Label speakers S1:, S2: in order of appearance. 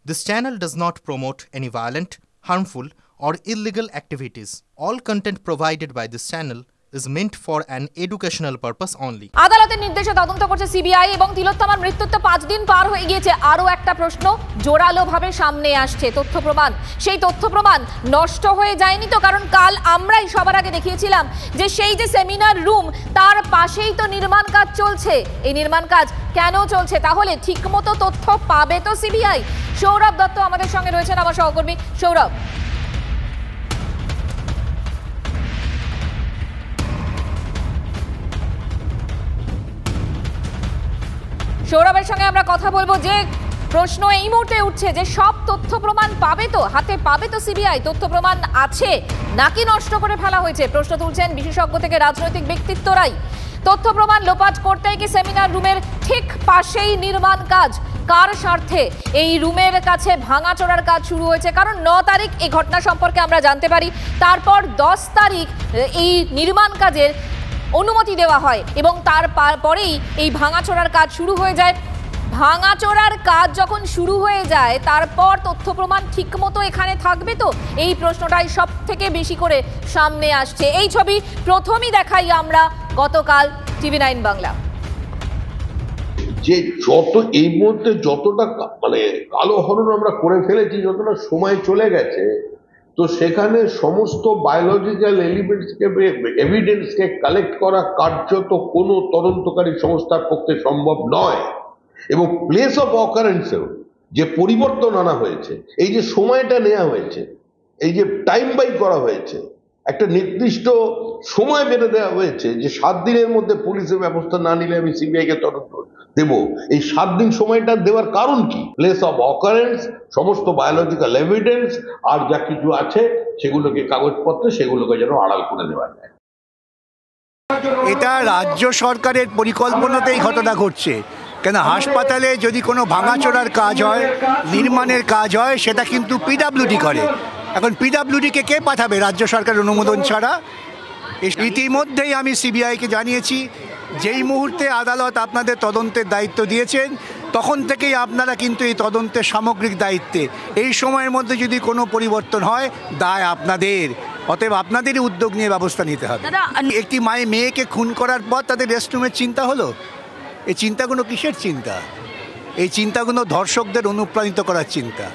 S1: This channel does not promote any violent, harmful, or illegal activities. All content provided by this channel is meant for an educational purpose only.
S2: আদালতের নির্দেশে তদন্ত করছে CBI এবং তিলোত্তমার মৃত্যুর তো 5 দিন পার হয়ে গিয়েছে। আরও একটা প্রশ্ন জোরালোভাবে সামনে আসছে, তথ্য প্রমাণ। সেই তথ্য প্রমাণ নষ্ট হয়ে যায়নি তো? কারণ কাল আমরাই সবার আগে দেখিয়েছিলাম যে সেই যে সেমিনার রুম তার পাশেই তো নির্মাণ কাজ চলছে। এই নির্মাণ কাজ কেন চলছে? তাহলে ঠিকমতো তথ্য পাবে তো সিবিআই? সৌরভ দত্ত আমাদের সঙ্গে রয়েছেন, আমার সহকর্মী। সৌরভের সঙ্গে আমরা কথা বলবো। যে প্রশ্ন এই মুহূর্তে উঠছে যে সব তথ্য প্রমাণ পাবে তো, হাতে পাবে তো সিবিআই? তথ্য প্রমাণ আছে নাকি নষ্ট করে ফেলা হয়েছে? প্রশ্ন তুলছেন বিশেষজ্ঞ থেকে রাজনৈতিক ব্যক্তিত্বরাই। তথ্য প্রমাণ লোপাট করতে কি সেমিনার রুমের ঠিক পাশেই নির্মাণ কাজ? কার স্বার্থে এই রুমের কাছে ভাঙাচোরার কাজ শুরু হয়েছে? কারণ 9 তারিখ এই ঘটনা সম্পর্কে আমরা জানতে পারি, তারপর 10 তারিখ এই নির্মাণ কাজের অনুমতি দেওয়া হয় এবং তারপরেই এই ভাঙাচোরার কাজ শুরু হয়ে যায়। ভাঙাচোরার কাজ যখন শুরু হয়ে যায় তারপর তথ্য প্রমাণ ঠিকমতো এখানে থাকবে তো? এই প্রশ্নটাই সব থেকে বেশি করে সামনে আসছে। এই ছবি প্রথমেই দেখাই আমরা গতকাল TV9 বাংলা।
S3: যে যত এই মুহূর্তে যতটা কালো হরণ আমরা করে ফেলেছি, যতটা সময় চলে গেছে, তো সেখানে সমস্ত বায়োলজিক্যাল এভিডেন্সকে কালেক্ট করা কার্যত কোনো তদন্তকারী সংস্থার পক্ষে সম্ভব নয়। এবং প্লেস অফ অকারেন্সেও যে পরিবর্তন আনা হয়েছে, এই যে সময়টা নেওয়া হয়েছে, এই যে টাইম বাই করা হয়েছে, একটা নির্দিষ্ট সময় বেঁধে দেওয়া হয়েছে যে 7 দিনের মধ্যে পুলিশের ব্যবস্থা না নিলে আমি সিবিআইকে তদন্ত দেব। এই 7 দিন সময়টা দেওয়ার কারণ কি? প্লেস অফ অকারেন্স, সমস্ত বায়োলজিক্যাল এভিডেন্স আর যা কিছু আছে সেগুলোকে কাগজপত্রে সেগুলোকে যেন আড়াল করে দেওয়া যায়।
S4: এটা রাজ্য সরকারের পরিকল্পনাতেই ঘটনা ঘটছে। কেন হাসপাতালে যদি কোনো ভাঙাচোরার কাজ হয়, নির্মাণের কাজ হয়, সেটা কিন্তু পিডব্লিউডি করে। এখন পিডব্লিউডিকে কে পাঠাবে রাজ্য সরকারের অনুমোদন ছাড়া? ইতিমধ্যেই আমি সিবিআইকে জানিয়েছি, যেই মুহূর্তে আদালত আপনাদের তদন্তের দায়িত্ব দিয়েছেন তখন থেকেই আপনারা কিন্তু এই তদন্তের সামগ্রিক দায়িত্বে। এই সময়ের মধ্যে যদি কোনো পরিবর্তন হয়, দায় আপনাদের। অতএব আপনাদেরই উদ্যোগ নিয়ে ব্যবস্থা নিতে হবে। একটি মেয়েকে খুন করার পর তাদের রেস্টরুমের চিন্তা হলো। এই চিন্তাগুলো কিসের চিন্তা? এই চিন্তাগুলো ধর্ষকদের অনুপ্রাণিত করার চিন্তা।